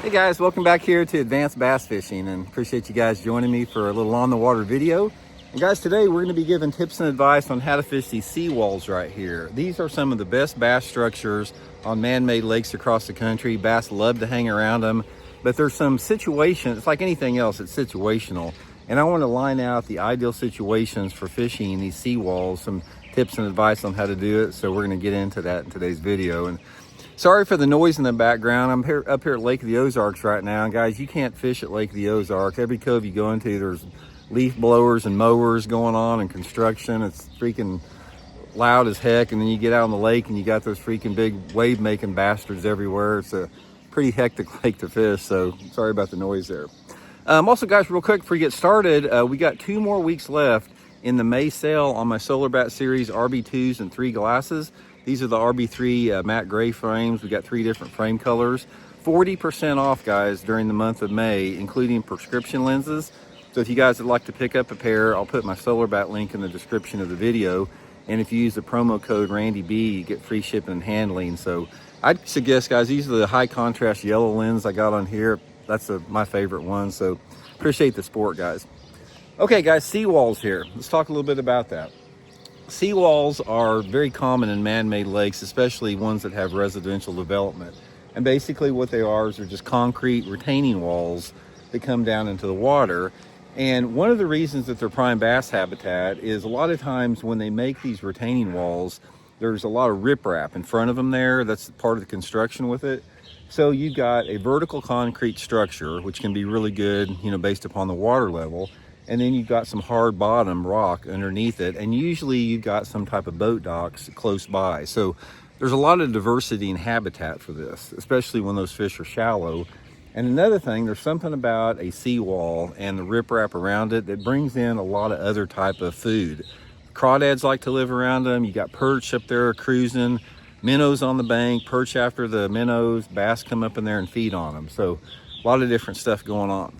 Hey guys, welcome back here to Advanced Bass Fishing, and appreciate you guys joining me for a little on the water video. And guys, today we're going to be giving tips and advice on how to fish these seawalls right here. These are some of the best bass structures on man-made lakes across the country. Bass love to hang around them, but there's some situations, it's like anything else, it's situational. And I want to line out the ideal situations for fishing these seawalls, some tips and advice on how to do it. So we're going to get into that in today's video. And sorry for the noise in the background. I'm up here at Lake of the Ozarks right now. And guys, you can't fish at Lake of the Ozarks. Every cove you go into, there's leaf blowers and mowers going on and construction. It's freaking loud as heck. And then you get out on the lake and you got those freaking big wave making bastards everywhere. It's a pretty hectic lake to fish. So sorry about the noise there. Also guys, real quick before we get started, we got 2 more weeks left in the May sale on my Solar Bat Series RB2s and 3 glasses. These are the RB3 matte gray frames. We got 3 different frame colors. 40% off, guys, during the month of May, including prescription lenses. So if you guys would like to pick up a pair, I'll put my Solar Bat link in the description of the video. And if you use the promo code RandyB, you get free shipping and handling. So I'd suggest, guys, these are the high contrast yellow lens I got on here. That's my favorite one. So appreciate the support, guys. Okay, guys, seawalls here. Let's talk a little bit about that. Seawalls are very common in man-made lakes, especially ones that have residential development. And basically what they are is they're just concrete retaining walls that come down into the water. And one of the reasons that they're prime bass habitat is a lot of times when they make these retaining walls, there's a lot of riprap in front of them there. That's part of the construction with it. So you've got a vertical concrete structure, which can be really good, you know, based upon the water level. And then you've got some hard bottom rock underneath it. And usually you've got some type of boat docks close by. So there's a lot of diversity in habitat for this, especially when those fish are shallow. And another thing, there's something about a seawall and the riprap around it that brings in a lot of other type of food. Crawdads like to live around them. You got perch up there cruising, minnows on the bank, perch after the minnows, bass come up in there and feed on them. So a lot of different stuff going on.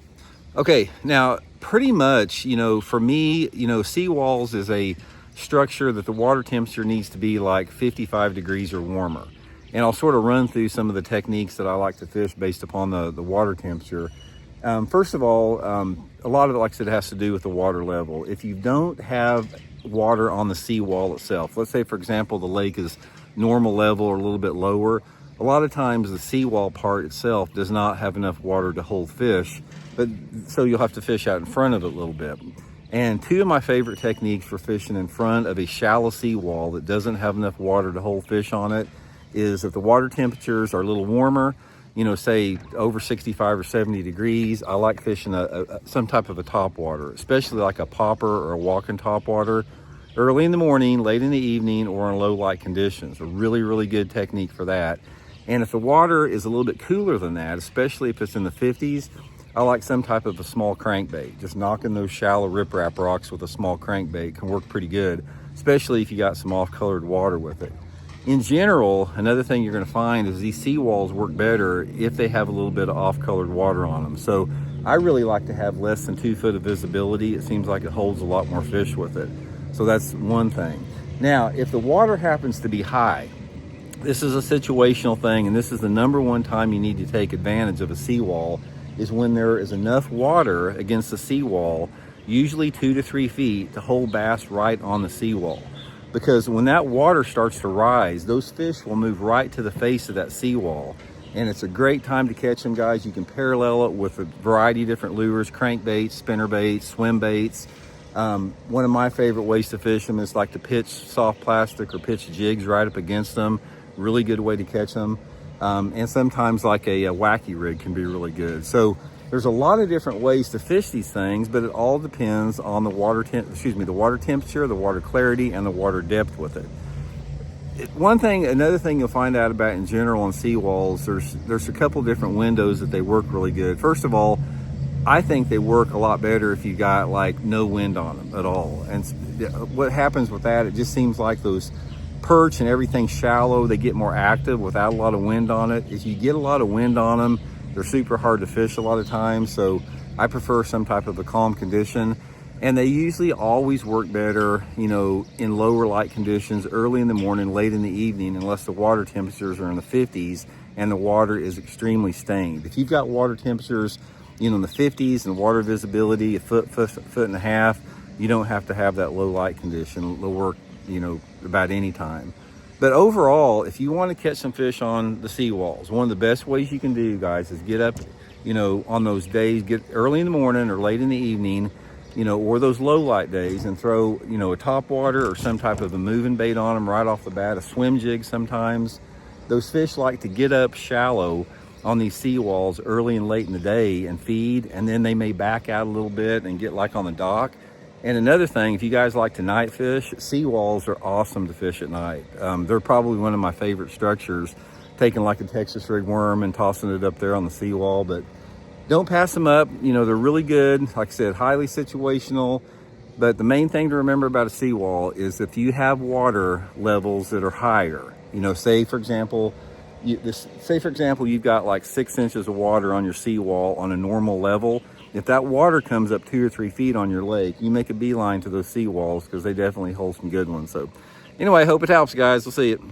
Okay, now pretty much, you know, for me, you know, seawalls is a structure that the water temperature needs to be like 55 degrees or warmer. And I'll sort of run through some of the techniques that I like to fish based upon the water temperature. First of all, a lot of it, like I said, has to do with the water level. If you don't have water on the seawall itself, let's say, for example, the lake is normal level or a little bit lower, a lot of times the seawall part itself does not have enough water to hold fish, but so you'll have to fish out in front of it a little bit. And 2 of my favorite techniques for fishing in front of a shallow seawall that doesn't have enough water to hold fish on it is if the water temperatures are a little warmer, you know, say over 65 or 70 degrees, I like fishing some type of a topwater, especially like a popper or a walking topwater, early in the morning, late in the evening, or in low light conditions. A really, really good technique for that. And if the water is a little bit cooler than that, especially if it's in the 50s, I like some type of a small crankbait. Just knocking those shallow riprap rocks with a small crankbait can work pretty good, especially if you got some off-colored water with it. In general, another thing you're going to find is these seawalls work better if they have a little bit of off-colored water on them. So I really like to have less than 2 foot of visibility. It seems like it holds a lot more fish with it. So that's one thing. Now, if the water happens to be high, this is a situational thing, and this is the #1 time you need to take advantage of a seawall, is when there is enough water against the seawall, usually 2 to 3 feet, to hold bass right on the seawall. Because when that water starts to rise, those fish will move right to the face of that seawall. And it's a great time to catch them, guys. You can parallel it with a variety of different lures, crankbaits, spinnerbaits, swim baits. One of my favorite ways to fish them is like to pitch soft plastic or pitch jigs right up against them. Really good way to catch them. And sometimes like a wacky rig can be really good. So there's a lot of different ways to fish these things, but it all depends on the water temperature, the water clarity, and the water depth with it. Another thing you'll find out about in general on seawalls, there's a couple different windows that they work really good. First of all, I think they work a lot better if you got like no wind on them at all. And what happens with that, it just seems like those perch and everything shallow, they get more active without a lot of wind on it. If you get a lot of wind on them, they're super hard to fish a lot of times. So I prefer some type of a calm condition. And they usually always work better, you know, in lower light conditions, early in the morning, late in the evening, unless the water temperatures are in the 50s and the water is extremely stained. If you've got water temperatures, you know, in the 50s and water visibility a foot and a half, you don't have to have that low light condition. They'll work, you know, about any time. But overall, if you want to catch some fish on the seawalls, one of the best ways you can do, guys, is get up, you know, on those days, get early in the morning or late in the evening, you know, or those low light days, and throw, you know, a top water or some type of a moving bait on them right off the bat, a swim jig sometimes. Those fish like to get up shallow on these seawalls early and late in the day and feed, and then they may back out a little bit and get like on the dock. And another thing, if you guys like to night fish, seawalls are awesome to fish at night. They're probably one of my favorite structures, taking like a Texas rig worm and tossing it up there on the seawall. But don't pass them up. You know, they're really good. Like I said, highly situational. But the main thing to remember about a seawall is if you have water levels that are higher, you know, say for example, you've got like 6 inches of water on your seawall on a normal level. If that water comes up 2 or 3 feet on your lake, you make a beeline to those seawalls because they definitely hold some good ones. So anyway, I hope it helps, guys. We'll see you.